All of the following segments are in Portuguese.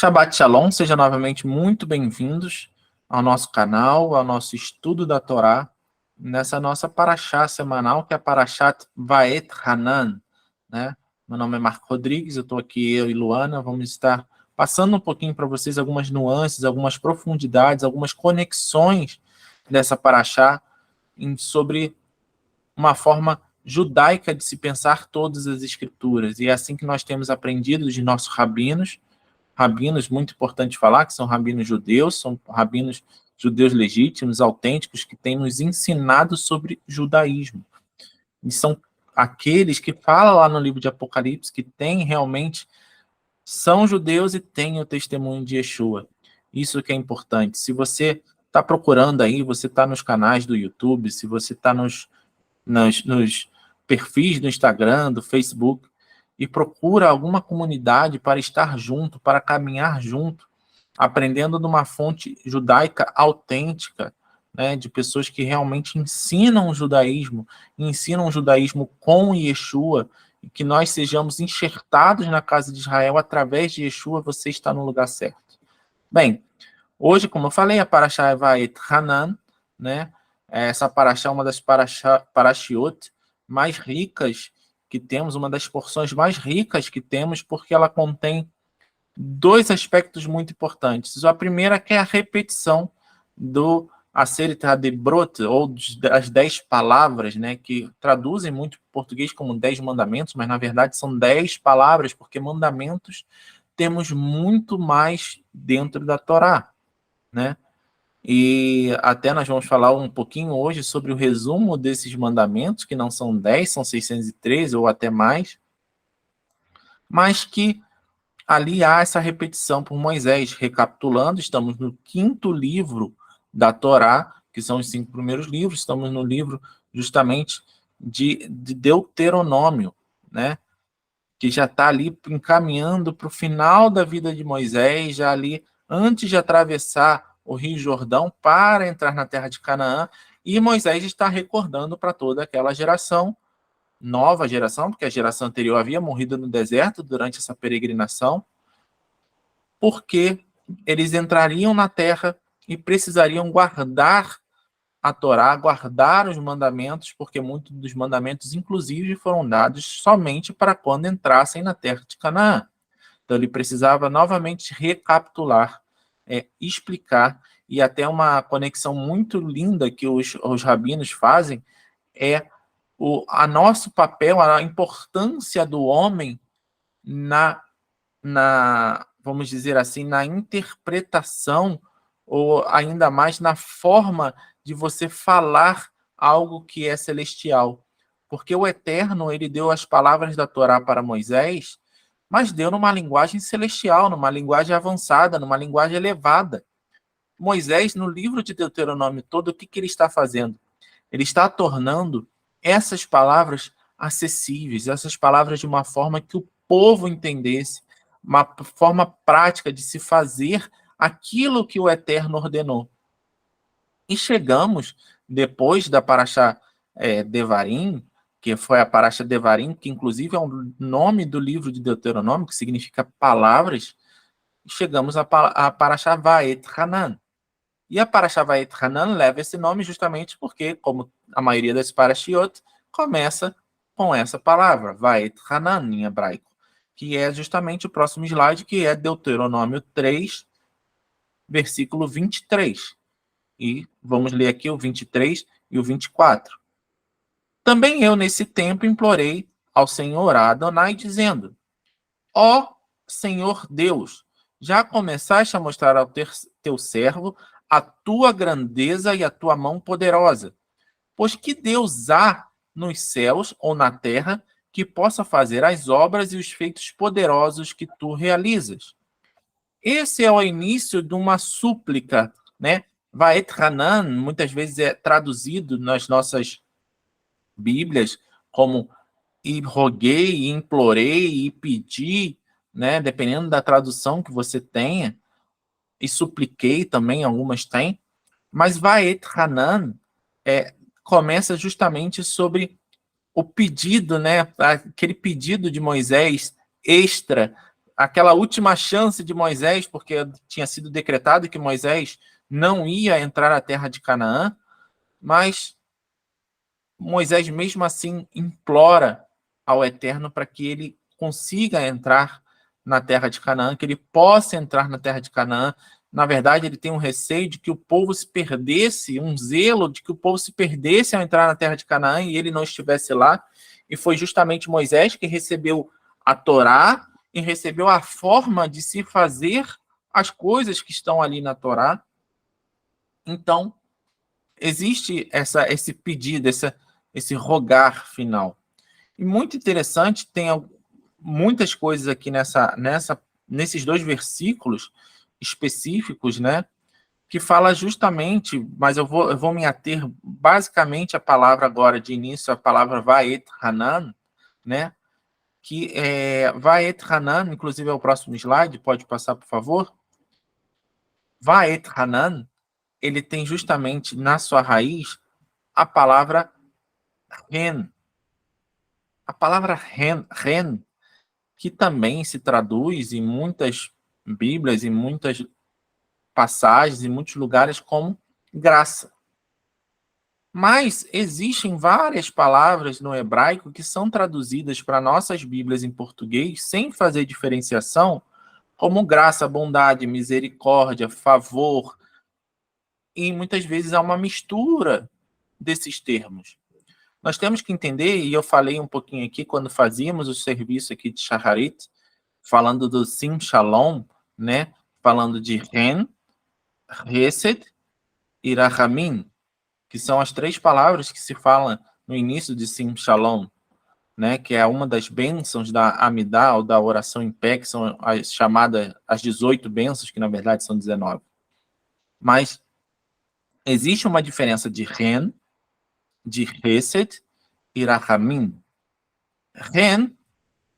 Shabbat Shalom, sejam novamente muito bem-vindos ao nosso canal, ao nosso estudo da Torá, nessa nossa paraxá semanal, que é a Parashat Vaet Hanan, né? Meu nome é Marco Rodrigues, eu estou aqui, eu e Luana, vamos estar passando um pouquinho para vocês algumas nuances, algumas profundidades, algumas conexões dessa paraxá sobre uma forma judaica de se pensar todas as escrituras. E é assim que nós temos aprendido de nossos rabinos, muito importante falar, que são rabinos judeus, são rabinos judeus legítimos, autênticos, que têm nos ensinado sobre judaísmo. E são aqueles que falam lá no livro de Apocalipse, que têm realmente, são judeus e têm o testemunho de Yeshua. Isso que é importante. Se você está procurando aí, você está nos canais do YouTube, se você está nos perfis do Instagram, do Facebook, e procura alguma comunidade para estar junto, para caminhar junto, aprendendo de uma fonte judaica autêntica, né, de pessoas que realmente ensinam o judaísmo com Yeshua, e que nós sejamos enxertados na casa de Israel através de Yeshua, você está no lugar certo. Bem, hoje, como eu falei, a Parashá é Vaet Hanan, né? Essa Parashá é uma das parashiot mais ricas que temos, uma das porções mais ricas que temos, porque ela contém dois aspectos muito importantes. A primeira que é a repetição do Aseret HaDebrot, ou das 10 palavras, né, que traduzem muito em português como 10 mandamentos, mas na verdade são 10 palavras, porque mandamentos temos muito mais dentro da Torá, né? E até nós vamos falar um pouquinho hoje sobre o resumo desses mandamentos, que não são 10, são 613 ou até mais, mas que ali há essa repetição por Moisés. Recapitulando, estamos no 5º livro da Torá, que são os 5 primeiros livros, estamos no livro justamente de Deuteronômio, né? Que já está ali encaminhando para o final da vida de Moisés, já ali antes de atravessar o Rio Jordão para entrar na terra de Canaã, e Moisés está recordando para toda aquela geração, nova geração, porque a geração anterior havia morrido no deserto durante essa peregrinação, porque eles entrariam na terra e precisariam guardar a Torá, guardar os mandamentos, porque muitos dos mandamentos, inclusive, foram dados somente para quando entrassem na terra de Canaã. Então, ele precisava novamente recapitular, explicar, e até uma conexão muito linda que os rabinos fazem é a nosso papel, a importância do homem vamos dizer assim, na interpretação, ou ainda mais na forma de você falar algo que é celestial. Porque o Eterno, ele deu as palavras da Torá para Moisés, mas deu numa linguagem celestial, numa linguagem avançada, numa linguagem elevada. Moisés, no livro de Deuteronômio todo, o que ele está fazendo? Ele está tornando essas palavras acessíveis, essas palavras de uma forma que o povo entendesse, uma forma prática de se fazer aquilo que o Eterno ordenou. E chegamos, depois da Parashá Devarim, que foi a Parashá Devarim, que inclusive é o nome do livro de Deuteronômio, que significa palavras, chegamos a Parashá Vaet Hanan. E a Parashá Vaet Hanan leva esse nome justamente porque, como a maioria das Parashiot, começa com essa palavra, Vaet Hanan, em hebraico, que é justamente o próximo slide, que é Deuteronômio 3, versículo 23. E vamos ler aqui o 23 e o 24. Também eu, nesse tempo, implorei ao Senhor Adonai, dizendo: Ó Senhor Deus, já começaste a mostrar ao teu servo a tua grandeza e a tua mão poderosa. Pois que Deus há nos céus ou na terra que possa fazer as obras e os feitos poderosos que tu realizas? Esse é o início de uma súplica, né? Vaet Hanan, muitas vezes é traduzido nas nossas Bíblias como e roguei, e implorei, e pedi, né? Dependendo da tradução que você tenha, e supliquei também, algumas têm, mas Vaet Hanan começa justamente sobre o pedido, né? Aquele pedido de Moisés extra, aquela última chance de Moisés, porque tinha sido decretado que Moisés não ia entrar na terra de Canaã, mas Moisés mesmo assim implora ao Eterno para que ele consiga entrar na terra de Canaã, que ele possa entrar na terra de Canaã. Na verdade, ele tem um receio de que o povo se perdesse, um zelo de que o povo se perdesse ao entrar na terra de Canaã e ele não estivesse lá. E foi justamente Moisés que recebeu a Torá e recebeu a forma de se fazer as coisas que estão ali na Torá. Então, existe esse pedido, esse rogar final. E muito interessante, tem muitas coisas aqui nesses 2 versículos específicos, né, que fala justamente, mas eu vou me ater basicamente à palavra agora de início, a palavra Vaet Hanan, né, que Vaet Hanan, inclusive é o próximo slide, pode passar, por favor. Vaet Hanan, ele tem justamente na sua raiz a palavra Ren. A palavra ren, que também se traduz em muitas Bíblias, em muitas passagens, em muitos lugares, como graça. Mas existem várias palavras no hebraico que são traduzidas para nossas Bíblias em português, sem fazer diferenciação, como graça, bondade, misericórdia, favor, e muitas vezes há uma mistura desses termos. Nós temos que entender, e eu falei um pouquinho aqui quando fazíamos o serviço aqui de Shacharit, falando do Sim Shalom, né? Falando de Ren, Hesed e Rahamim, que são as 3 palavras que se falam no início de Sim Shalom, né? Que é uma das bênçãos da Amidá, ou da oração em pé, que são as chamadas as 18 bênçãos, que na verdade são 19. Mas existe uma diferença de Ren, de Hesed e Rahamim. Ren,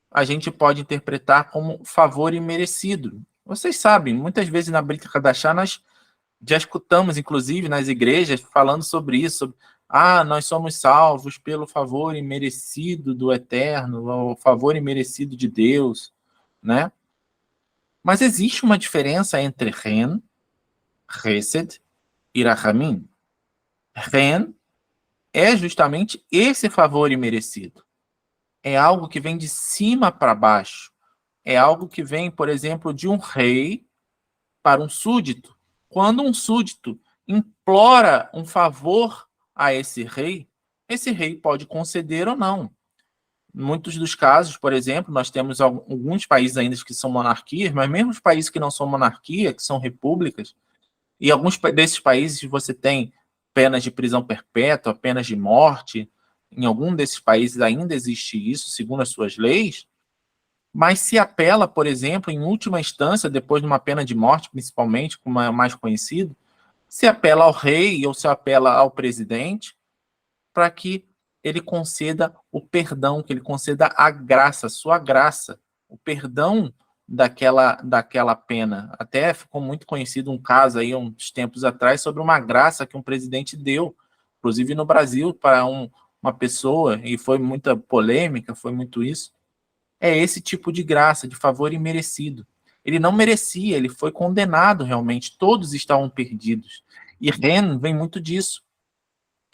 a gente pode interpretar como favor imerecido. Vocês sabem, muitas vezes na Brit Hadashah nós já escutamos, inclusive, nas igrejas, falando sobre isso. Nós somos salvos pelo favor imerecido do Eterno, o favor imerecido de Deus, né? Mas existe uma diferença entre Ren, Hesed e Rahamim. Ren é justamente esse favor imerecido. É algo que vem de cima para baixo. É algo que vem, por exemplo, de um rei para um súdito. Quando um súdito implora um favor a esse rei pode conceder ou não. Em muitos dos casos, por exemplo, nós temos alguns países ainda que são monarquias, mas mesmo os países que não são monarquia, que são repúblicas, e alguns desses países você tem penas de prisão perpétua, penas de morte. Em algum desses países ainda existe isso, segundo as suas leis. Mas se apela, por exemplo, em última instância, depois de uma pena de morte, principalmente, como é mais conhecido, se apela ao rei ou se apela ao presidente para que ele conceda o perdão, que ele conceda a graça, a sua graça, o perdão daquela pena. Até ficou muito conhecido um caso aí, uns tempos atrás, sobre uma graça que um presidente deu, inclusive no Brasil, para uma pessoa, e foi muita polêmica, foi muito isso. É esse tipo de graça, de favor imerecido. Ele não merecia, ele foi condenado realmente, todos estavam perdidos. E Ren vem muito disso.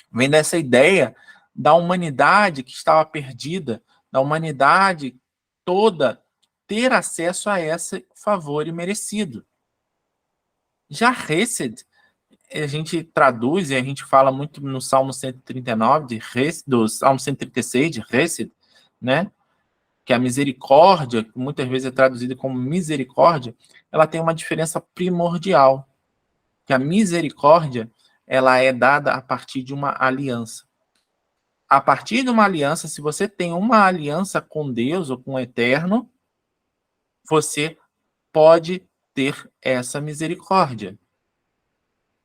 Vem dessa ideia da humanidade que estava perdida, da humanidade toda ter acesso a esse favor imerecido. Já Hesed, a gente traduz e a gente fala muito no Salmo 139, do Salmo 136, de Hesed, né? Que a misericórdia, que muitas vezes é traduzida como misericórdia, ela tem uma diferença primordial, que a misericórdia ela é dada a partir de uma aliança. A partir de uma aliança, se você tem uma aliança com Deus ou com o Eterno, você pode ter essa misericórdia.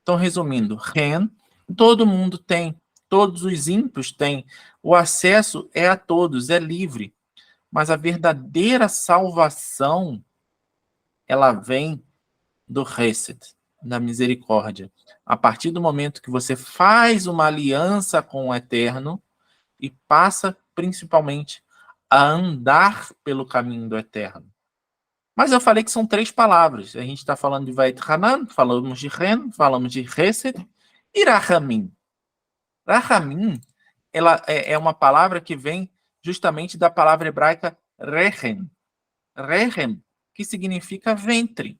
Então, resumindo, Ren, todo mundo tem, todos os ímpios têm, o acesso é a todos, é livre. Mas a verdadeira salvação, ela vem do Hesed, da misericórdia. A partir do momento que você faz uma aliança com o Eterno e passa, principalmente, a andar pelo caminho do Eterno. Mas eu falei que são 3 palavras. A gente está falando de Vait Hanan, falamos de Ren, falamos de Hesed e Rahamim. Rahamim, ela é uma palavra que vem justamente da palavra hebraica Rehem. Rehem, que significa ventre.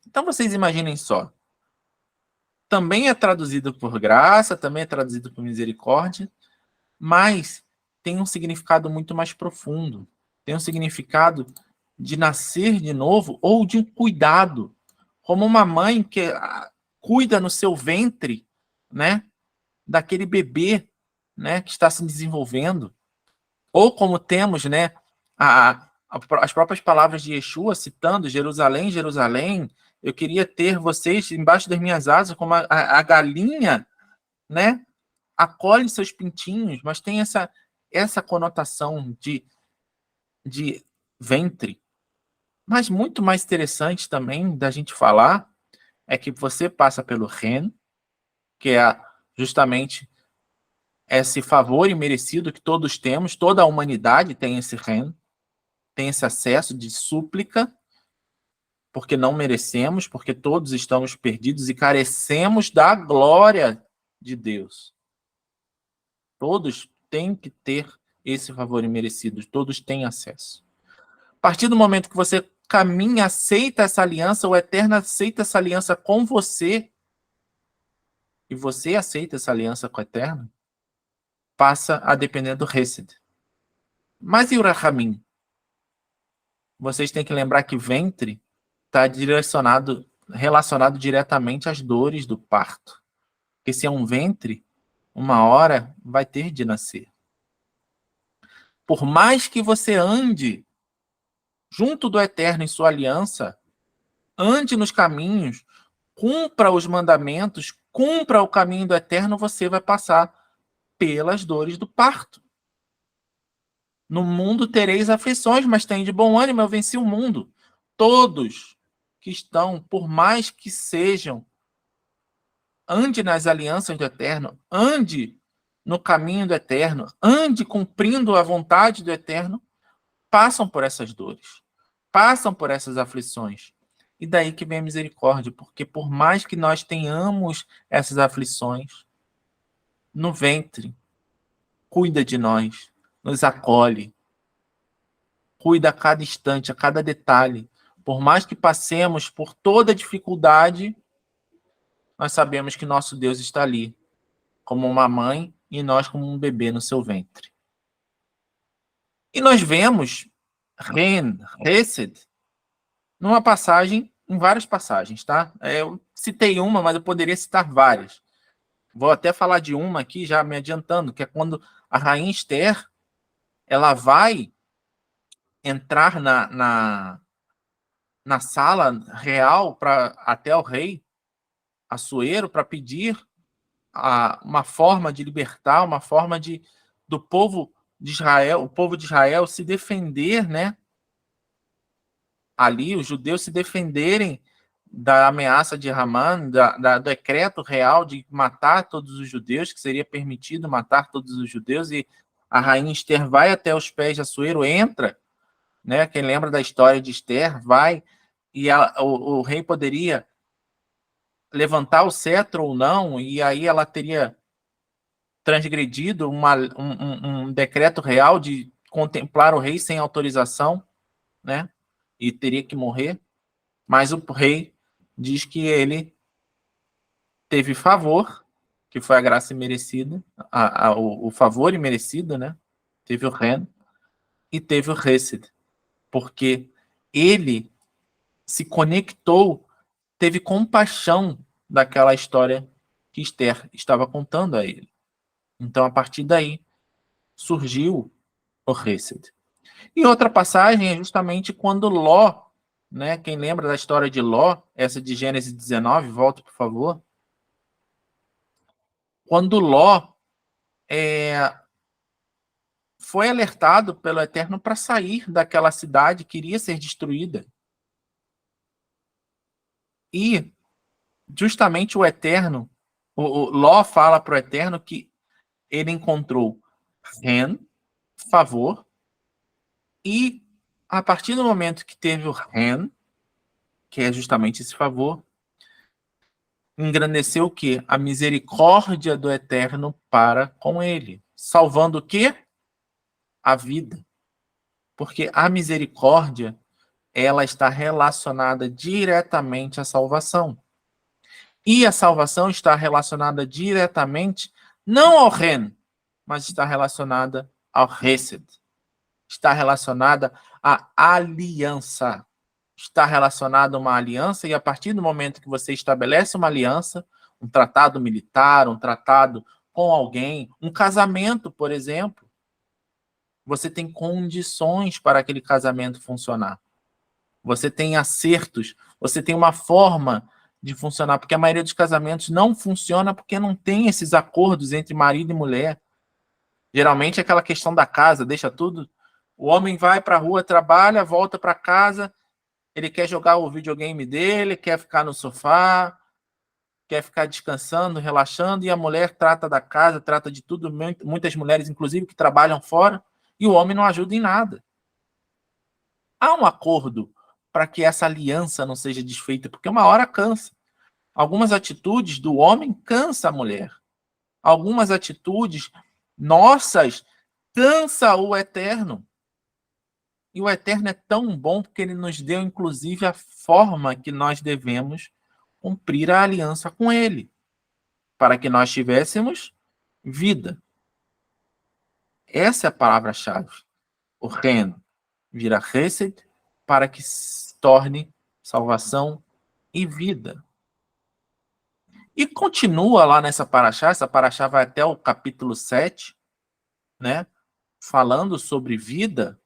Então vocês imaginem só. Também é traduzido por graça, também é traduzido por misericórdia, mas tem um significado muito mais profundo. Tem um significado de nascer de novo ou de um cuidado, como uma mãe que cuida no seu ventre, né, daquele bebê, né, que está se desenvolvendo, ou como temos, né, as próprias palavras de Yeshua citando Jerusalém, Jerusalém, eu queria ter vocês embaixo das minhas asas como a galinha, né, acolhe seus pintinhos, mas tem essa conotação de ventre. Mas muito mais interessante também da gente falar é que você passa pelo Ren, que é justamente esse favor imerecido que todos temos, toda a humanidade tem esse Ren, tem esse acesso de súplica, porque não merecemos, porque todos estamos perdidos e carecemos da glória de Deus. Todos têm que ter esse favor imerecido, todos têm acesso. A partir do momento que você caminha, aceita essa aliança, o Eterno aceita essa aliança com você, e você aceita essa aliança com o Eterno, passa a depender do Hesed. Mas e o Rahamim? Vocês têm que lembrar que ventre está relacionado diretamente às dores do parto. Porque se é um ventre, uma hora vai ter de nascer. Por mais que você ande junto do Eterno em sua aliança, ande nos caminhos, cumpra os mandamentos, cumpra o caminho do Eterno, você vai passar pelas dores do parto. No mundo tereis aflições, mas tem de bom ânimo, eu venci o mundo. Todos que estão, por mais que sejam, ande nas alianças do Eterno, ande no caminho do Eterno, ande cumprindo a vontade do Eterno, passam por essas dores, passam por essas aflições. E daí que vem a misericórdia, porque por mais que nós tenhamos essas aflições, no ventre, cuida de nós, nos acolhe, cuida a cada instante, a cada detalhe. Por mais que passemos por toda dificuldade, nós sabemos que nosso Deus está ali, como uma mãe e nós como um bebê no seu ventre. E nós vemos Ren, Hesed, numa passagem, em várias passagens, tá? Eu citei uma, mas eu poderia citar várias. Vou até falar de uma aqui, já me adiantando, que é quando a rainha Esther, ela vai entrar na sala real até o rei Assuero para pedir uma forma de libertar, uma forma do povo de Israel, o povo de Israel se defender, né? Ali, os judeus se defenderem da ameaça de Haman, do decreto real de matar todos os judeus, que seria permitido matar todos os judeus, e a rainha Esther vai até os pés de Assuero, entra, né? Quem lembra da história de Esther, vai, e o rei poderia levantar o cetro ou não, e aí ela teria transgredido um decreto real de contemplar o rei sem autorização, né? E teria que morrer. Mas o rei diz que ele teve favor, que foi a graça imerecida, o favor imerecido, né? Teve o Ren e teve o Hesed, porque ele se conectou, teve compaixão daquela história que Esther estava contando a ele. Então, a partir daí, surgiu o Hesed. E outra passagem é justamente quando Ló, né? Quem lembra da história de Ló, essa de Gênesis 19, volta, por favor. Quando Ló foi alertado pelo Eterno para sair daquela cidade que iria ser destruída. E justamente o Eterno, o Ló fala para o Eterno que ele encontrou Ren, favor, e a partir do momento que teve o Ren, que é justamente esse favor, engrandeceu o quê? A misericórdia do Eterno para com ele. Salvando o quê? A vida. Porque a misericórdia, ela está relacionada diretamente à salvação. E a salvação está relacionada diretamente, não ao Ren, mas está relacionada ao Hesed. Está relacionada à aliança. Está relacionada a uma aliança, e a partir do momento que você estabelece uma aliança, um tratado militar, um tratado com alguém, um casamento, por exemplo, você tem condições para aquele casamento funcionar. Você tem acertos, você tem uma forma de funcionar, porque a maioria dos casamentos não funciona porque não tem esses acordos entre marido e mulher. Geralmente é aquela questão da casa, deixa tudo. O homem vai para a rua, trabalha, volta para casa, ele quer jogar o videogame dele, quer ficar no sofá, quer ficar descansando, relaxando, e a mulher trata da casa, trata de tudo, muitas mulheres, inclusive, que trabalham fora, e o homem não ajuda em nada. Há um acordo para que essa aliança não seja desfeita, porque uma hora cansa. Algumas atitudes do homem cansa a mulher. Algumas atitudes nossas cansa o Eterno. E o Eterno é tão bom porque ele nos deu, inclusive, a forma que nós devemos cumprir a aliança com ele, para que nós tivéssemos vida. Essa é a palavra-chave. O reino vira Hesed para que se torne salvação e vida. E continua lá nessa paraxá, essa paraxá vai até o capítulo 7, né? Falando sobre vida.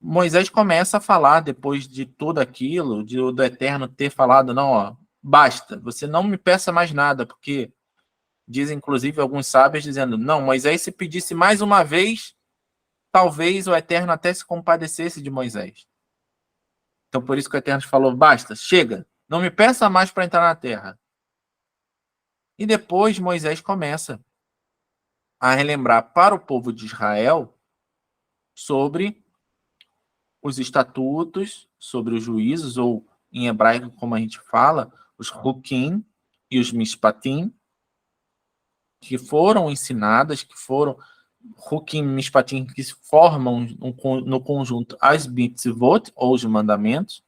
Moisés começa a falar, depois de tudo aquilo, do Eterno ter falado, não, ó, basta, você não me peça mais nada, porque dizem, inclusive, alguns sábios dizendo, não, Moisés, se pedisse mais uma vez, talvez o Eterno até se compadecesse de Moisés. Então, por isso que o Eterno falou, basta, chega, não me peça mais para entrar na terra. E depois Moisés começa a relembrar para o povo de Israel sobre os estatutos, sobre os juízos, ou em hebraico, como a gente fala, os Hukim e os Mishpatim, que foram ensinadas, que foram Hukim e Mishpatim, que formam no conjunto as Mitzvot, ou os mandamentos.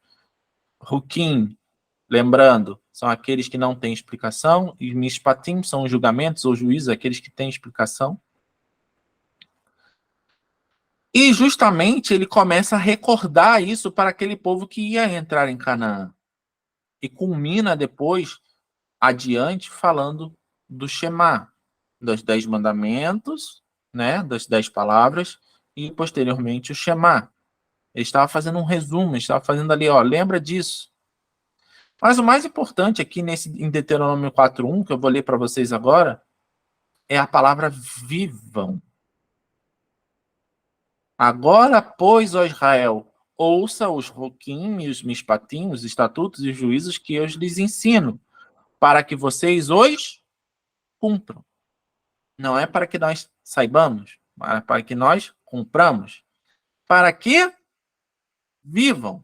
Hukim, lembrando, são aqueles que não têm explicação, e Mishpatim são os julgamentos ou juízos, aqueles que têm explicação. E justamente ele começa a recordar isso para aquele povo que ia entrar em Canaã. E culmina depois, adiante, falando do Shema, dos 10 mandamentos, né, das 10 palavras, e posteriormente o Shema. Ele estava fazendo um resumo, ele estava fazendo ali, ó, lembra disso. Mas o mais importante aqui em Deuteronômio 4:1, que eu vou ler para vocês agora, é a palavra vivam. Agora, pois, ó Israel, ouça os Hukim e os Mishpatim, os estatutos e os juízos que eu lhes ensino, para que vocês os cumpram. Não é para que nós saibamos, mas para que nós cumpramos. Para que vivam.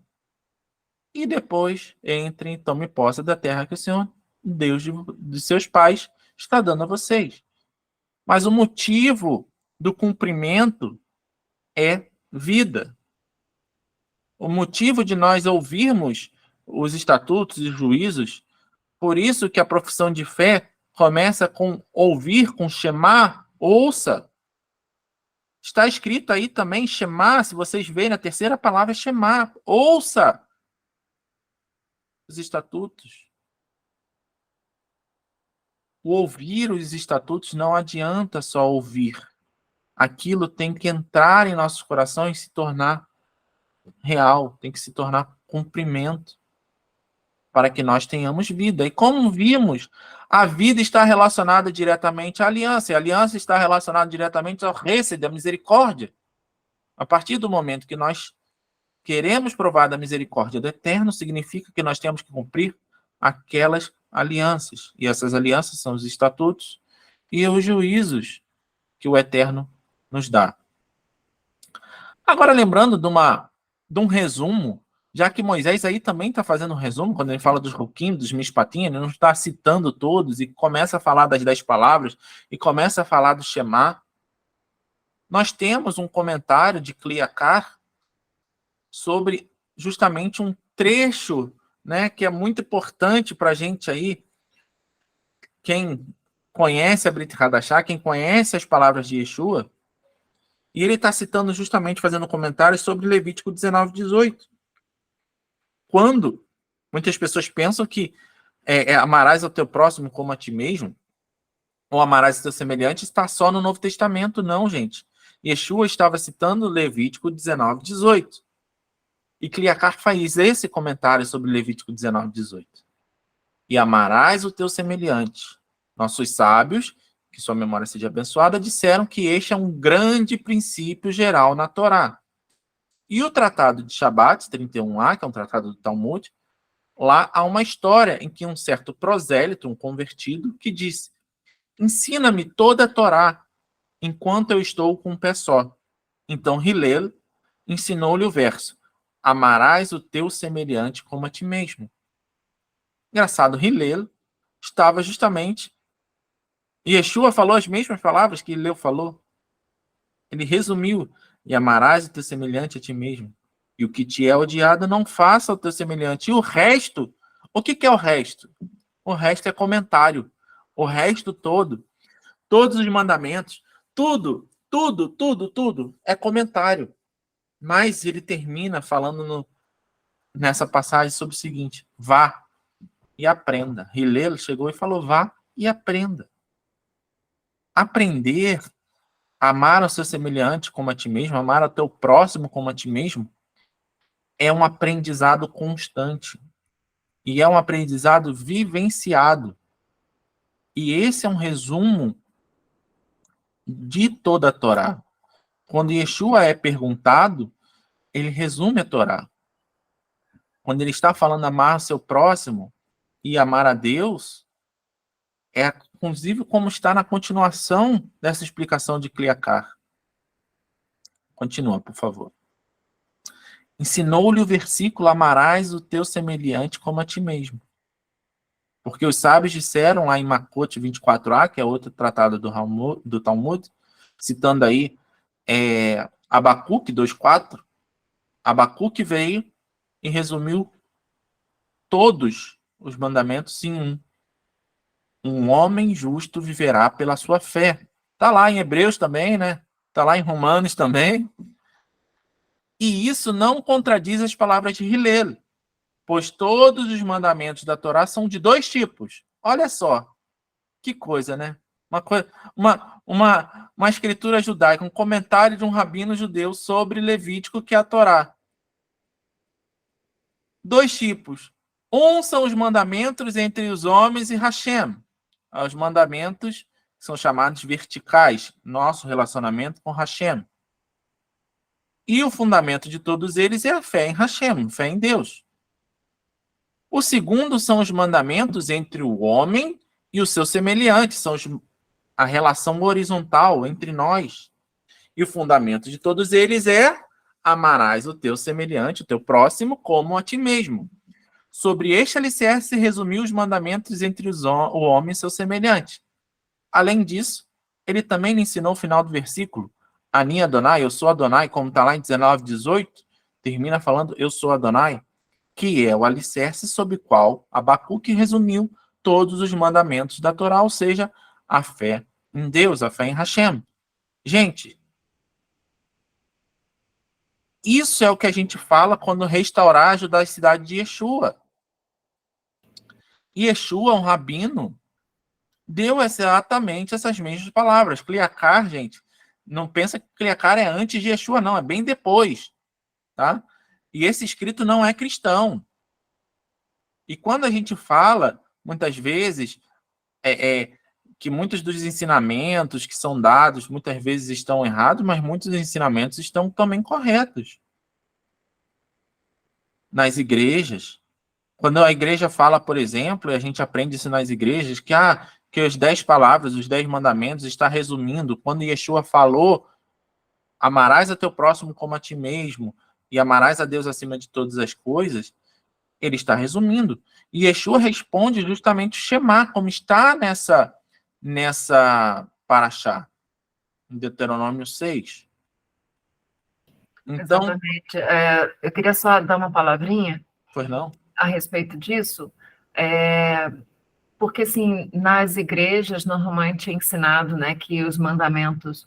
E depois entrem e tomem posse da terra que o Senhor, Deus de seus pais, está dando a vocês. Mas o motivo do cumprimento é vida. O motivo de nós ouvirmos os estatutos e juízos, por isso que a profissão de fé começa com ouvir, com chamar, ouça. Está escrito aí também, chamar, se vocês verem, a terceira palavra é chamar, ouça os estatutos. O ouvir os estatutos não adianta só ouvir. Aquilo tem que entrar em nossos corações e se tornar real, tem que se tornar cumprimento, para que nós tenhamos vida. E como vimos, a vida está relacionada diretamente à aliança, e a aliança está relacionada diretamente ao Hesed, da misericórdia. A partir do momento que nós queremos provar da misericórdia do Eterno, significa que nós temos que cumprir aquelas alianças. E essas alianças são os estatutos e os juízos que o Eterno nos dá. Agora, lembrando de um resumo, já que Moisés aí também está fazendo um resumo, quando ele fala dos Ruquim, dos Mishpatim, ele não está citando todos e começa a falar das 10 palavras e começa a falar do Shema. Nós temos um comentário de Kliakar sobre justamente um trecho, né, que é muito importante para a gente aí, quem conhece a Brit Hadashah, quem conhece as palavras de Yeshua, e ele está citando justamente, fazendo comentários sobre Levítico 19, 18. Quando muitas pessoas pensam que amarás ao teu próximo como a ti mesmo, ou amarás ao teu semelhante, está só no Novo Testamento. Não, gente. Yeshua estava citando Levítico 19, 18. E Kliakar faz esse comentário sobre Levítico 19, 18. E amarás o teu semelhante. Nossos sábios, que sua memória seja abençoada, disseram que este é um grande princípio geral na Torá. E o Tratado de Shabat, 31a, que é um tratado do Talmud, lá há uma história em que um certo prosélito, um convertido, que disse: ensina-me toda a Torá, enquanto eu estou com um pé só. Então Hillel ensinou-lhe o verso: amarás o teu semelhante como a ti mesmo. Engraçado, Hillel estava justamente... E Yeshua falou as mesmas palavras que Hillel falou. Ele resumiu: e amarás o teu semelhante a ti mesmo. E o que te é odiado, não faça ao teu semelhante. E o resto, o que é o resto? O resto é comentário. O resto todo, todos os mandamentos, tudo é comentário. Mas ele termina falando nessa passagem sobre o seguinte: vá e aprenda. Hillel chegou e falou: vá e aprenda. Aprender, amar o seu semelhante como a ti mesmo, amar o teu próximo como a ti mesmo, é um aprendizado constante. E é um aprendizado vivenciado. E esse é um resumo de toda a Torá. Quando Yeshua é perguntado, ele resume a Torá. Quando ele está falando amar o seu próximo e amar a Deus, é inclusive como está na continuação dessa explicação de Kliakar. Continua, por favor. Ensinou-lhe o versículo: amarás o teu semelhante como a ti mesmo. Porque os sábios disseram lá em Makot 24a, que é outro tratado do Talmud, citando aí Abacuque 2,4, Abacuque veio e resumiu todos os mandamentos em um. Um homem justo viverá pela sua fé. Está lá em Hebreus também, né? Está lá em Romanos também. E isso não contradiz as palavras de Hillel, pois todos os mandamentos da Torá são de dois tipos. Olha só, que coisa, né? Uma escritura judaica, um comentário de um rabino judeu sobre Levítico, que é a Torá. Dois tipos. Um são os mandamentos entre os homens e Hashem. Os mandamentos são chamados verticais, nosso relacionamento com Hashem. E o fundamento de todos eles é a fé em Hashem, fé em Deus. O segundo são os mandamentos entre o homem e o seu semelhante, são a relação horizontal entre nós. E o fundamento de todos eles é: amarás o teu semelhante, o teu próximo, como a ti mesmo. Sobre este alicerce resumiu os mandamentos entre o homem e seu semelhante. Além disso, ele também lhe ensinou o final do versículo: Ani Adonai, eu sou Adonai, como está lá em 19, 18, termina falando eu sou Adonai, que é o alicerce sobre o qual Abacuque resumiu todos os mandamentos da Torá, ou seja, a fé em Deus, a fé em Hashem. Gente, isso é o que a gente fala quando restaurar a judaicidade de Yeshua. Yeshua, um rabino, deu exatamente essas mesmas palavras. Kliakar, gente, não pensa que Kliakar é antes de Yeshua, não, é bem depois, tá? E esse escrito não é cristão. E quando a gente fala, muitas vezes, que muitos dos ensinamentos que são dados, muitas vezes estão errados, mas muitos ensinamentos estão também corretos. Nas igrejas, quando a igreja fala, por exemplo, e a gente aprende isso nas igrejas, que as 10 palavras, os 10 mandamentos, está resumindo. Quando Yeshua falou amarás a teu próximo como a ti mesmo, e amarás a Deus acima de todas as coisas, ele está resumindo. E Yeshua responde justamente o Shema, como está nessa paraxá, em Deuteronômio 6. Então, exatamente. Eu queria só dar uma palavrinha pois não? a respeito disso, porque, assim, nas igrejas, normalmente é ensinado, né, que os mandamentos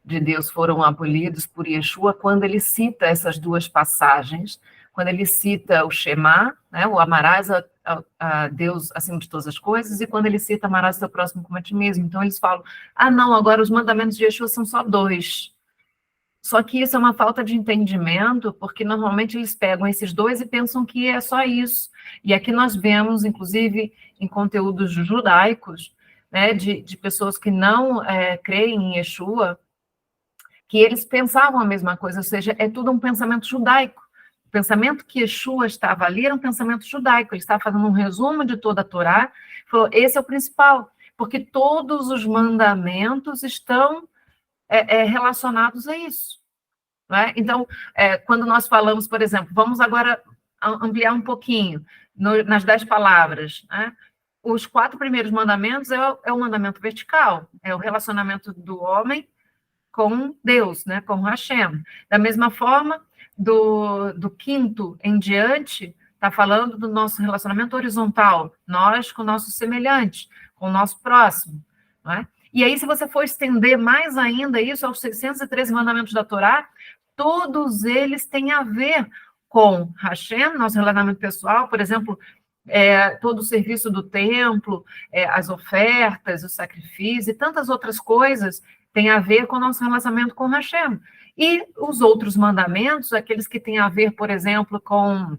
de Deus foram abolidos por Yeshua quando ele cita essas duas passagens, quando ele cita o Shema, né, o amarás a Deus acima de todas as coisas, e quando ele cita amarás o teu próximo como a ti mesmo. Então, eles falam, não, agora os mandamentos de Yeshua são só dois. Só que isso é uma falta de entendimento, porque normalmente eles pegam esses dois e pensam que é só isso. E aqui nós vemos, inclusive, em conteúdos judaicos, né, de pessoas que não creem em Yeshua, que eles pensavam a mesma coisa, ou seja, é tudo um pensamento judaico. O pensamento que Yeshua estava ali era um pensamento judaico, ele estava fazendo um resumo de toda a Torá, falou, esse é o principal, porque todos os mandamentos estão relacionados a isso. Né? Então, quando nós falamos, por exemplo, vamos agora ampliar um pouquinho nas 10 palavras, né? Os 4 primeiros mandamentos é o mandamento vertical, é o relacionamento do homem com Deus, né? Com Hashem. Da mesma forma, do quinto em diante, está falando do nosso relacionamento horizontal, nós com o nosso semelhante, com o nosso próximo, não é? E aí, se você for estender mais ainda isso aos 613 mandamentos da Torá, todos eles têm a ver com Hashem, nosso relacionamento pessoal, por exemplo, todo o serviço do templo, as ofertas, o sacrifício e tantas outras coisas têm a ver com o nosso relacionamento com Hashem. E os outros mandamentos, aqueles que têm a ver, por exemplo, com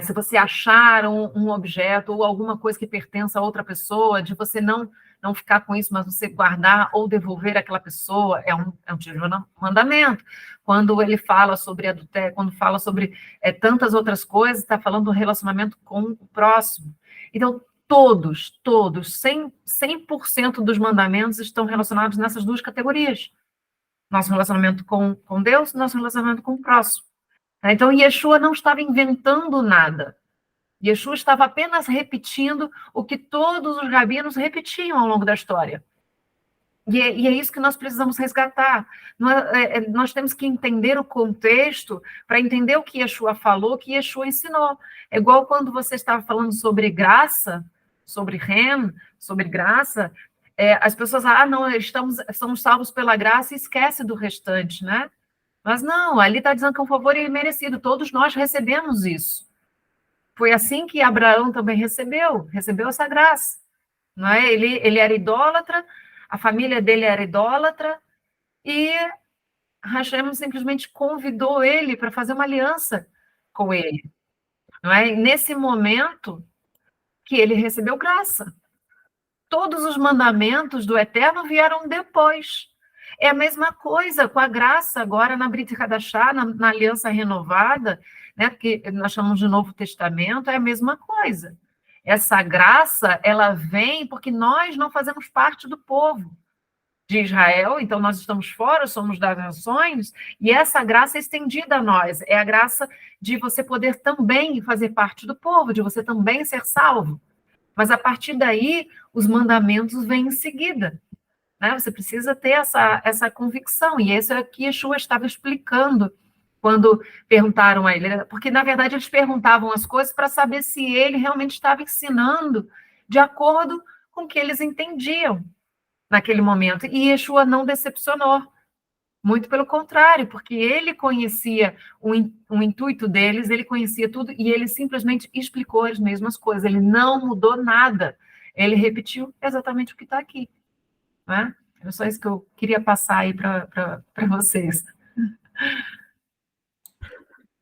se você achar um objeto ou alguma coisa que pertença a outra pessoa, de você não ficar com isso, mas você guardar ou devolver àquela pessoa, é um tipo de mandamento. Quando ele fala sobre adultério, quando fala sobre tantas outras coisas, está falando do relacionamento com o próximo. Então, todos, 100% dos mandamentos estão relacionados nessas duas categorias. Nosso relacionamento com Deus, nosso relacionamento com o próximo. Então, Yeshua não estava inventando nada. Yeshua estava apenas repetindo o que todos os rabinos repetiam ao longo da história. E é isso que nós precisamos resgatar. Nós temos que entender o contexto para entender o que Yeshua falou, o que Yeshua ensinou. É igual quando você estava falando sobre graça, sobre Ren, sobre graça, as pessoas não, somos salvos pela graça e esquece do restante, né? Mas não, ali está dizendo que é um favor imerecido, todos nós recebemos isso. Foi assim que Abraão também recebeu essa graça. Não é? Ele era idólatra, a família dele era idólatra, e Hashem simplesmente convidou ele para fazer uma aliança com ele. Não é? E nesse momento que ele recebeu graça. Todos os mandamentos do Eterno vieram depois. É a mesma coisa com a graça agora na Brit Hadashah, na aliança renovada, né, que nós chamamos de Novo Testamento, é a mesma coisa. Essa graça, ela vem porque nós não fazemos parte do povo de Israel, então nós estamos fora, somos das nações, e essa graça é estendida a nós, é a graça de você poder também fazer parte do povo, de você também ser salvo. Mas a partir daí, os mandamentos vêm em seguida. Né? Você precisa ter essa convicção, e isso é o que Yeshua estava explicando quando perguntaram a ele, porque, na verdade, eles perguntavam as coisas para saber se ele realmente estava ensinando de acordo com o que eles entendiam naquele momento, e Yeshua não decepcionou, muito pelo contrário, porque ele conhecia o intuito deles, ele conhecia tudo, e ele simplesmente explicou as mesmas coisas, ele não mudou nada, ele repetiu exatamente o que está aqui. Né? Era só isso que eu queria passar aí para vocês.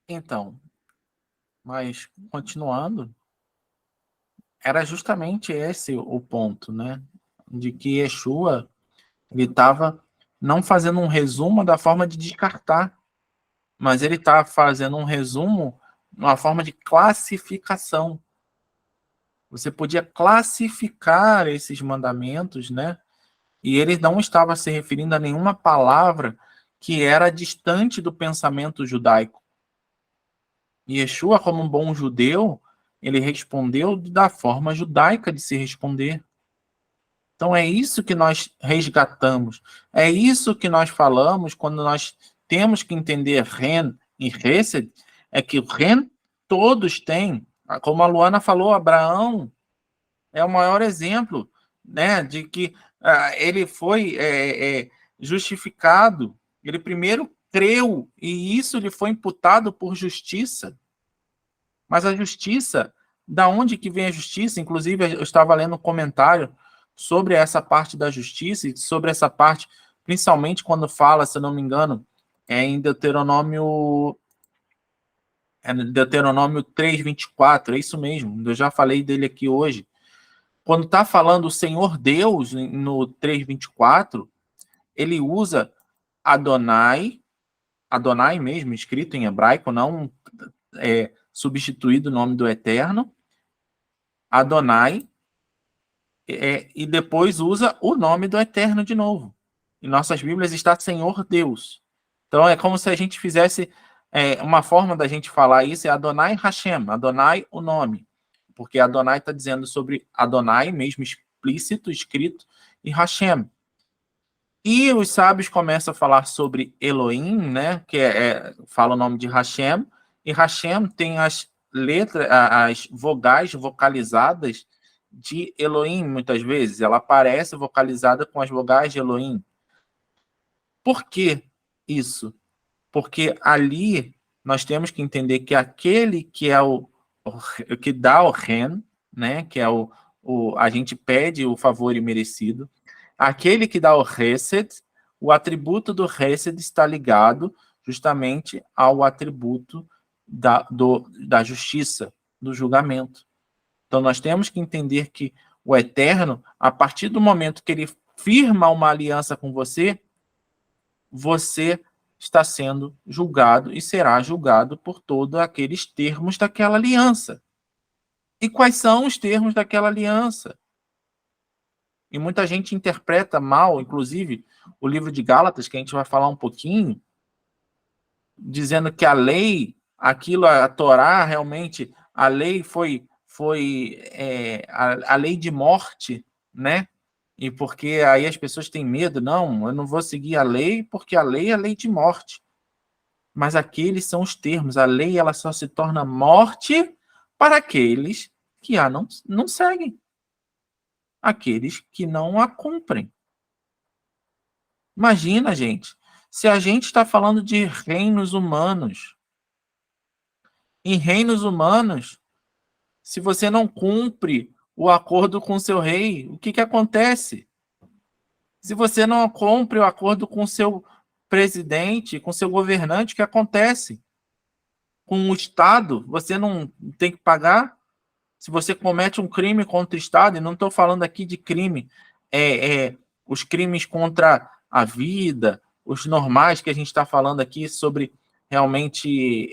Então, mas continuando, era justamente esse o ponto, né? De que Yeshua ele estava não fazendo um resumo da forma de descartar, mas ele está fazendo um resumo uma forma de classificação. Você podia classificar esses mandamentos, né? E ele não estava se referindo a nenhuma palavra que era distante do pensamento judaico. E Yeshua, como um bom judeu, ele respondeu da forma judaica de se responder. Então é isso que nós resgatamos. É isso que nós falamos quando nós temos que entender Ren e Hesed, é que o Ren todos têm. Como a Luana falou, Abraão é o maior exemplo, né, de que ele foi justificado. Ele primeiro creu e isso lhe foi imputado por justiça. Mas a justiça, da onde que vem a justiça? Inclusive, eu estava lendo um comentário sobre essa parte da justiça e sobre essa parte, principalmente quando fala, se eu não me engano, em Deuteronômio 3:24, é isso mesmo, eu já falei dele aqui hoje. Quando está falando o Senhor Deus no 3:24, ele usa Adonai mesmo, escrito em hebraico, não substituído o nome do Eterno, Adonai, e depois usa o nome do Eterno de novo. Em nossas Bíblias está Senhor Deus. Então é como se a gente fizesse uma forma da gente falar isso é Adonai Hashem, Adonai o nome, porque Adonai está dizendo sobre Adonai mesmo explícito, escrito, e Hashem. E os sábios começam a falar sobre Elohim, né, que fala o nome de Hashem, e Hashem tem as letras, as vogais vocalizadas de Elohim, muitas vezes. Ela aparece vocalizada com as vogais de Elohim. Por que isso? Porque ali nós temos que entender que aquele que é o que dá o Ren, né, que é a gente pede o favor imerecido, aquele que dá o Hesed, o atributo do Hesed está ligado justamente ao atributo da justiça, do julgamento. Então, nós temos que entender que o Eterno, a partir do momento que ele firma uma aliança com você, você está sendo julgado e será julgado por todos aqueles termos daquela aliança. E quais são os termos daquela aliança? E muita gente interpreta mal, inclusive o livro de Gálatas, que a gente vai falar um pouquinho, dizendo que a lei, a Torá, realmente, a lei foi a lei de morte, né? E porque aí as pessoas têm medo, não, eu não vou seguir a lei, porque a lei é a lei de morte. Mas aqueles são os termos, a lei ela só se torna morte para aqueles que a não seguem, aqueles que não a cumprem. Imagina, gente, se a gente está falando de reinos humanos, em reinos humanos, se você não cumpre o acordo com seu rei, o que acontece? Se você não cumpre o acordo com seu presidente, com seu governante, o que acontece? Com o Estado, você não tem que pagar? Se você comete um crime contra o Estado, e não estou falando aqui de crime, os crimes contra a vida, os normais que a gente está falando aqui sobre realmente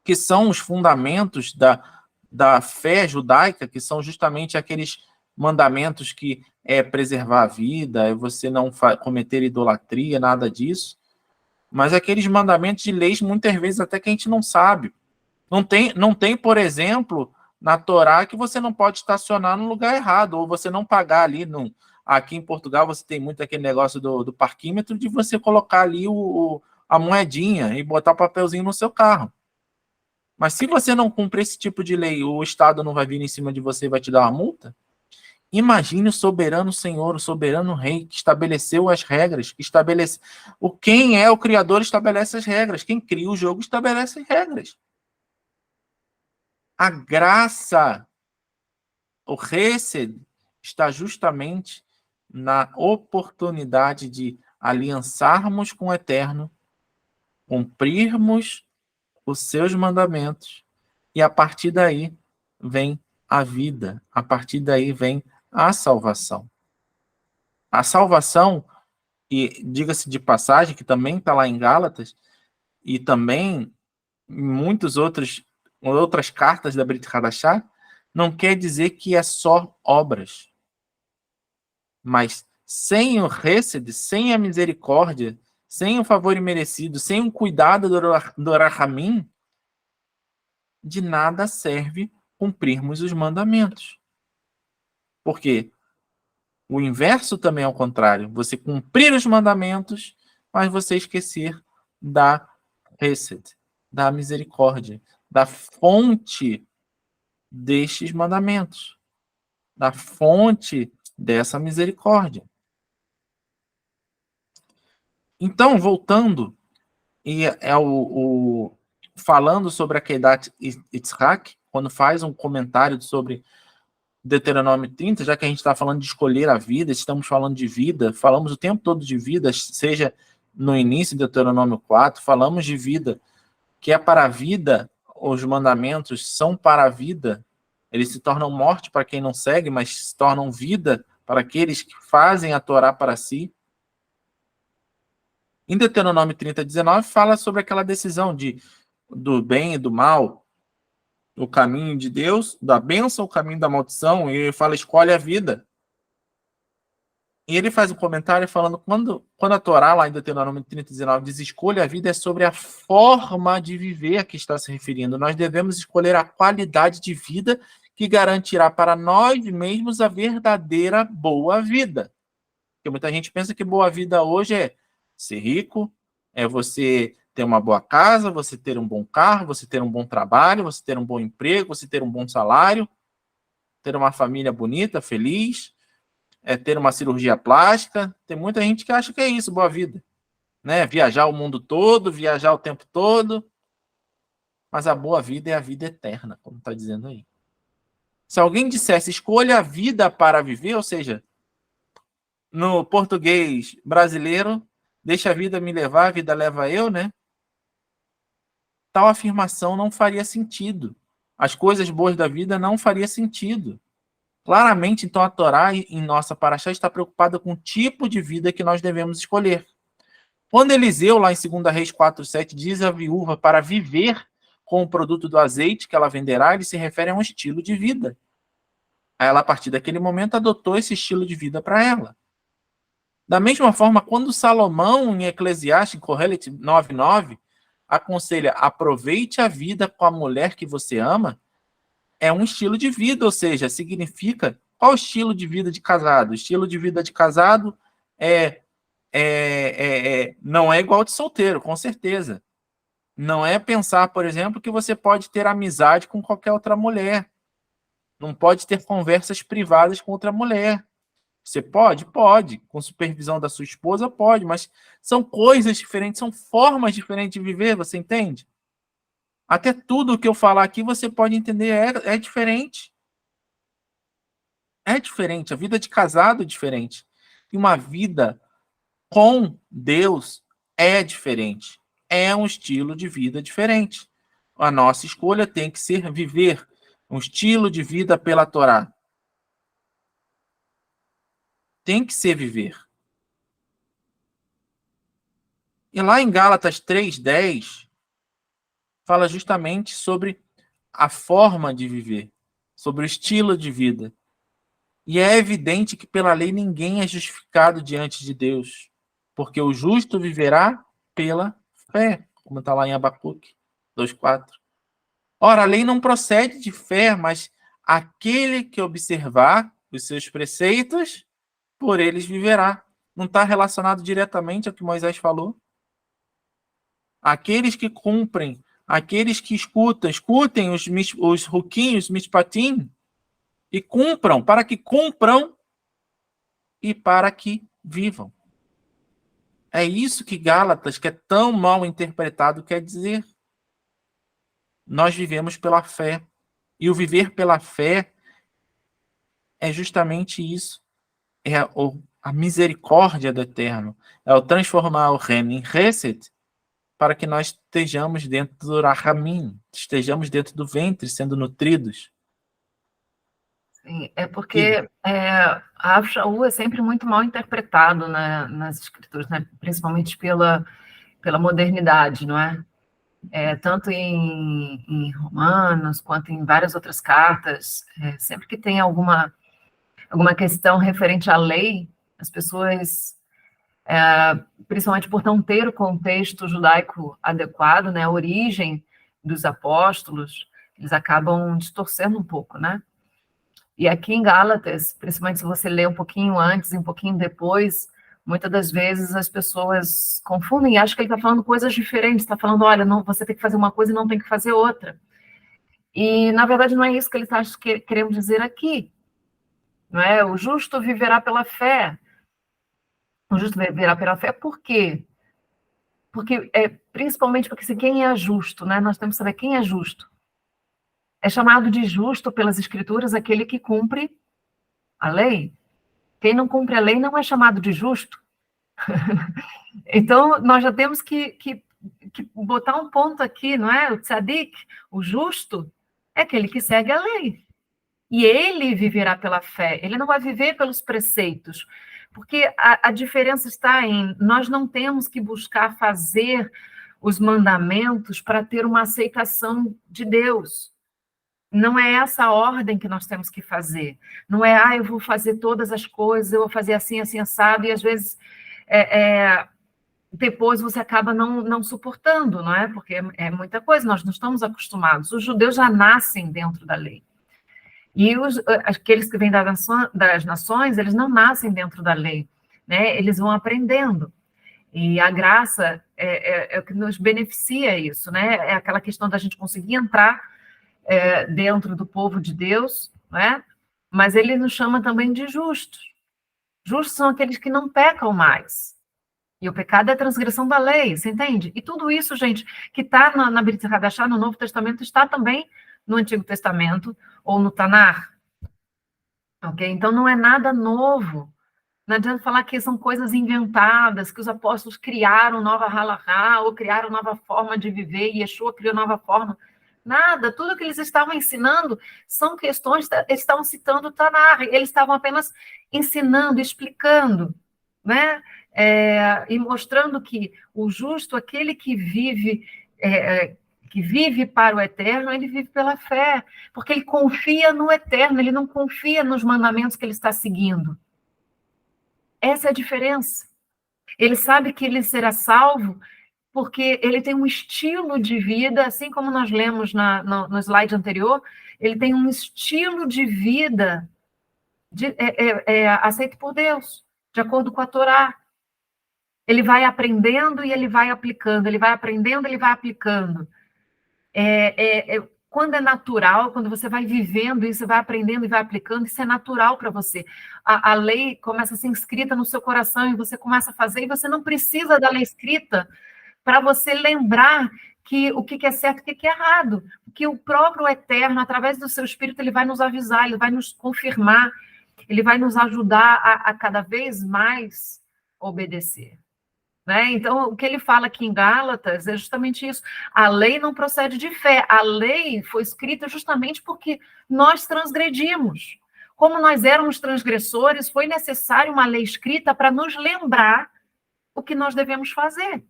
que são os fundamentos da fé judaica, que são justamente aqueles mandamentos que é preservar a vida, é você não cometer idolatria, nada disso. Mas aqueles mandamentos de leis, muitas vezes, até que a gente não sabe. Não tem, por exemplo, na Torá que você não pode estacionar no lugar errado, ou você não pagar ali. Aqui em Portugal você tem muito aquele negócio do parquímetro, de você colocar ali a moedinha e botar o papelzinho no seu carro. Mas se você não cumprir esse tipo de lei, o Estado não vai vir em cima de você e vai te dar uma multa? Imagine o soberano Senhor, o soberano Rei, que estabeleceu as regras, quem é o Criador estabelece as regras, quem cria o jogo estabelece as regras. A graça, o Hesed, está justamente na oportunidade de aliançarmos com o Eterno, cumprirmos os seus mandamentos, e a partir daí vem a vida, a partir daí vem a salvação. A salvação, e diga-se de passagem, que também está lá em Gálatas, e também em muitas outras cartas da Brit Hadashah, não quer dizer que é só obras, mas sem o Hesed, sem a misericórdia, sem o favor imerecido, sem o cuidado do Rahamim, de nada serve cumprirmos os mandamentos. Porque o inverso também é o contrário. Você cumprir os mandamentos, mas você esquecer da Hesed, da misericórdia, da fonte destes mandamentos, da fonte dessa misericórdia. Então, voltando, e falando sobre a Kedat Yitzhak, quando faz um comentário sobre Deuteronômio 30, já que a gente está falando de escolher a vida, estamos falando de vida, falamos o tempo todo de vida, seja no início de Deuteronômio 4, falamos de vida, que é para a vida, os mandamentos são para a vida, eles se tornam morte para quem não segue, mas se tornam vida para aqueles que fazem a Torá para si. Em Deuteronômio 30, 19, fala sobre aquela decisão do bem e do mal, o caminho de Deus, da bênção, o caminho da maldição, e ele fala, escolhe a vida. E ele faz um comentário falando, quando a Torá, lá em Deuteronômio 30, 19, diz escolha a vida, é sobre a forma de viver a que está se referindo. Nós devemos escolher a qualidade de vida que garantirá para nós mesmos a verdadeira boa vida. Porque muita gente pensa que boa vida hoje é ser rico, é você ter uma boa casa, você ter um bom carro, você ter um bom trabalho, você ter um bom emprego, você ter um bom salário, ter uma família bonita, feliz, ter uma cirurgia plástica. Tem muita gente que acha que é isso, boa vida. Né? Viajar o mundo todo, viajar o tempo todo. Mas a boa vida é a vida eterna, como está dizendo aí. Se alguém dissesse, escolha a vida para viver, ou seja, no português brasileiro, deixa a vida me levar, a vida leva eu, né? Tal afirmação não faria sentido. As coisas boas da vida não faria sentido. Claramente, então, a Torá, em nossa paraxá, está preocupada com o tipo de vida que nós devemos escolher. Quando Eliseu, lá em 2 Reis 4:7, diz à viúva para viver com o produto do azeite que ela venderá, ele se refere a um estilo de vida. Ela, a partir daquele momento, adotou esse estilo de vida para ela. Da mesma forma, quando Salomão, em Eclesiastes, em Kohelet 9:9, aconselha, aproveite a vida com a mulher que você ama, é um estilo de vida, ou seja, significa, qual o estilo de vida de casado? O estilo de vida de casado não é igual de solteiro, com certeza. Não é pensar, por exemplo, que você pode ter amizade com qualquer outra mulher. Não pode ter conversas privadas com outra mulher. Você pode? Pode. Com supervisão da sua esposa, pode. Mas são coisas diferentes, são formas diferentes de viver, você entende? Até tudo o que eu falar aqui, você pode entender, é diferente. É diferente. A vida de casado é diferente. E uma vida com Deus é diferente. É um estilo de vida diferente. A nossa escolha tem que ser viver um estilo de vida pela Torá. Tem que ser viver. E lá em Gálatas 3:10, fala justamente sobre a forma de viver, sobre o estilo de vida. E é evidente que pela lei ninguém é justificado diante de Deus, porque o justo viverá pela fé, como está lá em Abacuque 2:4. Ora, a lei não procede de fé, mas aquele que observar os seus preceitos, por eles viverá. Não está relacionado diretamente ao que Moisés falou? Aqueles que cumprem, aqueles que escutem os ruquinhos, mishpatim, e cumpram, para que cumpram e para que vivam. É isso que Gálatas, que é tão mal interpretado, quer dizer. Nós vivemos pela fé. E o viver pela fé é justamente isso. É a misericórdia do Eterno. É o transformar o Ren em Hesed, para que nós estejamos dentro do Rahamim, estejamos dentro do ventre, sendo nutridos. Sim, é porque a Shaul é sempre muito mal interpretado, né, nas escrituras, né, principalmente pela modernidade, não é? Tanto em Romanos, quanto em várias outras cartas, sempre que tem alguma questão referente à lei, As pessoas, principalmente por não ter o contexto judaico adequado, né, a origem dos apóstolos, eles acabam distorcendo um pouco, né? E aqui em Gálatas, principalmente se você ler um pouquinho antes e um pouquinho depois, muitas das vezes as pessoas confundem e acham que ele está falando coisas diferentes, está falando, olha, não, você tem que fazer uma coisa e não tem que fazer outra. E, na verdade, não é isso que ele está querendo dizer aqui. Não é? O justo viverá pela fé. O justo viverá pela fé por quê? Porque, principalmente porque assim, quem é justo, né? Nós temos que saber quem é justo. É chamado de justo pelas Escrituras aquele que cumpre a lei. Quem não cumpre a lei não é chamado de justo. Então, nós já temos que botar um ponto aqui, não é? O tzadik, o justo, é aquele que segue a lei. E ele viverá pela fé, ele não vai viver pelos preceitos, porque a diferença está em nós não temos que buscar fazer os mandamentos para ter uma aceitação de Deus. Não é essa a ordem que nós temos que fazer. Não é, eu vou fazer todas as coisas, eu vou fazer assim, assim, assado, e às vezes depois você acaba não suportando, não é? Porque é muita coisa, nós não estamos acostumados. Os judeus já nascem dentro da lei. E aqueles que vêm das nações, eles não nascem dentro da lei, né? Eles vão aprendendo. E a graça é o que nos beneficia isso, né? É aquela questão da gente conseguir entrar dentro do povo de Deus, né? Mas ele nos chama também de justos. Justos são aqueles que não pecam mais. E o pecado é a transgressão da lei, você entende? E tudo isso, gente, que está na Brit Hadashah, no Novo Testamento, está também no Antigo Testamento ou no Tanar. Ok? Então, não é nada novo. Não adianta falar que são coisas inventadas, que os apóstolos criaram nova halahá, ou criaram nova forma de viver, e Yeshua criou nova forma. Nada, tudo que eles estavam ensinando são questões, eles estavam citando o Tanar, eles estavam apenas ensinando, explicando, né? E mostrando que o justo, aquele que vive para o eterno, ele vive pela fé, porque ele confia no eterno, ele não confia nos mandamentos que ele está seguindo. Essa é a diferença. Ele sabe que ele será salvo porque ele tem um estilo de vida, assim como nós lemos no slide anterior, ele tem um estilo de vida aceito por Deus, de acordo com a Torá. Ele vai aprendendo e ele vai aplicando, ele vai aprendendo, ele vai aplicando. Quando é natural, quando você vai vivendo isso, você vai aprendendo e vai aplicando, isso é natural para você. A lei começa a ser inscrita no seu coração e você começa a fazer, e você não precisa da lei escrita para você lembrar o que é certo e o que é errado. Porque o próprio Eterno, através do seu Espírito, ele vai nos avisar, ele vai nos confirmar, ele vai nos ajudar a cada vez mais obedecer. Né? Então, o que ele fala aqui em Gálatas é justamente isso. A lei não procede de fé. A lei foi escrita justamente porque nós transgredimos. Como nós éramos transgressores, foi necessário uma lei escrita para nos lembrar o que nós devemos fazer.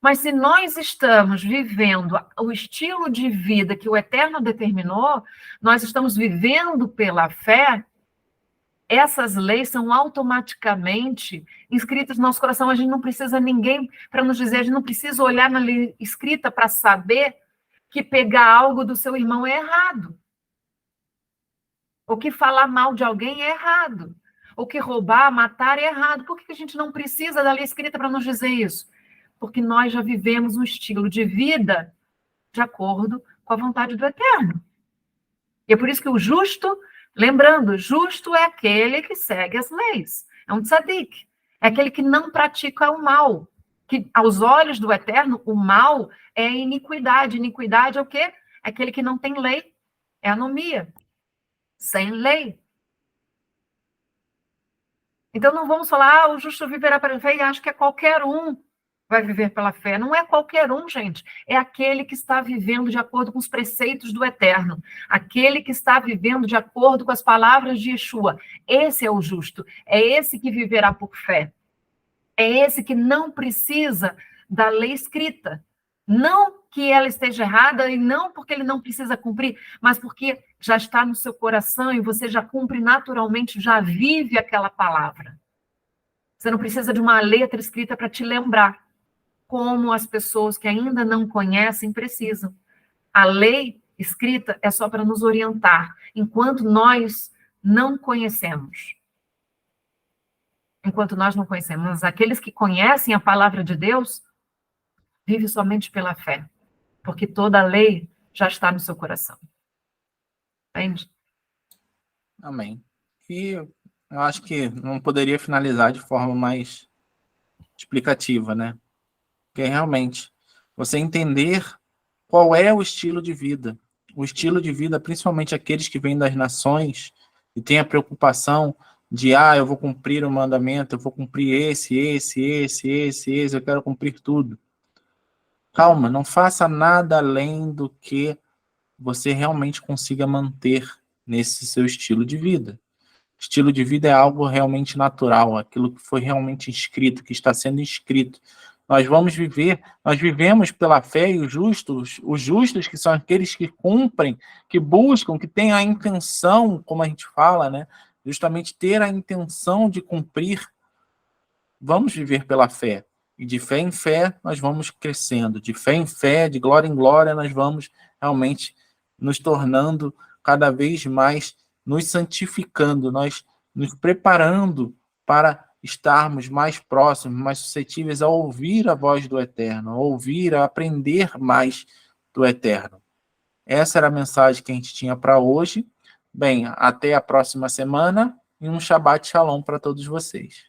Mas se nós estamos vivendo o estilo de vida que o Eterno determinou, nós estamos vivendo pela fé, essas leis são automaticamente inscritas no nosso coração. A gente não precisa ninguém para nos dizer, a gente não precisa olhar na lei escrita para saber que pegar algo do seu irmão é errado. Ou que falar mal de alguém é errado. Ou que roubar, matar é errado. Por que a gente não precisa da lei escrita para nos dizer isso? Porque nós já vivemos um estilo de vida de acordo com a vontade do Eterno. E é por isso que o justo, lembrando, justo é aquele que segue as leis. É um tzadik. É aquele que não pratica o mal. Que aos olhos do Eterno, o mal é iniquidade. Iniquidade é o quê? É aquele que não tem lei. É anomia. Sem lei. Então não vamos falar, o justo viverá pela fé, e acho que é qualquer um vai viver pela fé. Não é qualquer um, gente. É aquele que está vivendo de acordo com os preceitos do Eterno. Aquele que está vivendo de acordo com as palavras de Yeshua. Esse é o justo. É esse que viverá por fé. É esse que não precisa da lei escrita. Não que ela esteja errada e não porque ele não precisa cumprir, mas porque já está no seu coração e você já cumpre naturalmente, já vive aquela palavra. Você não precisa de uma letra escrita para te lembrar, como as pessoas que ainda não conhecem precisam. A lei escrita é só para nos orientar, enquanto nós não conhecemos. Enquanto nós não conhecemos. Aqueles que conhecem a palavra de Deus vivem somente pela fé, porque toda a lei já está no seu coração. Entende? Amém. E eu acho que não poderia finalizar de forma mais explicativa, né? Porque realmente você entender qual é o estilo de vida. O estilo de vida, principalmente aqueles que vêm das nações e têm a preocupação de, eu vou cumprir o mandamento, eu vou cumprir esse, eu quero cumprir tudo. Calma, não faça nada além do que você realmente consiga manter nesse seu estilo de vida. Estilo de vida é algo realmente natural, aquilo que foi realmente escrito, que está sendo escrito. Nós vivemos pela fé e os justos que são aqueles que cumprem, que buscam, que têm a intenção, como a gente fala, né? Justamente ter a intenção de cumprir. Vamos viver pela fé. E de fé em fé nós vamos crescendo. De fé em fé, de glória em glória, nós vamos realmente nos tornando cada vez mais, nos santificando, nós nos preparando para estarmos mais próximos, mais suscetíveis a ouvir a voz do Eterno, a aprender mais do Eterno. Essa era a mensagem que a gente tinha para hoje. Bem, até a próxima semana e um Shabbat Shalom para todos vocês.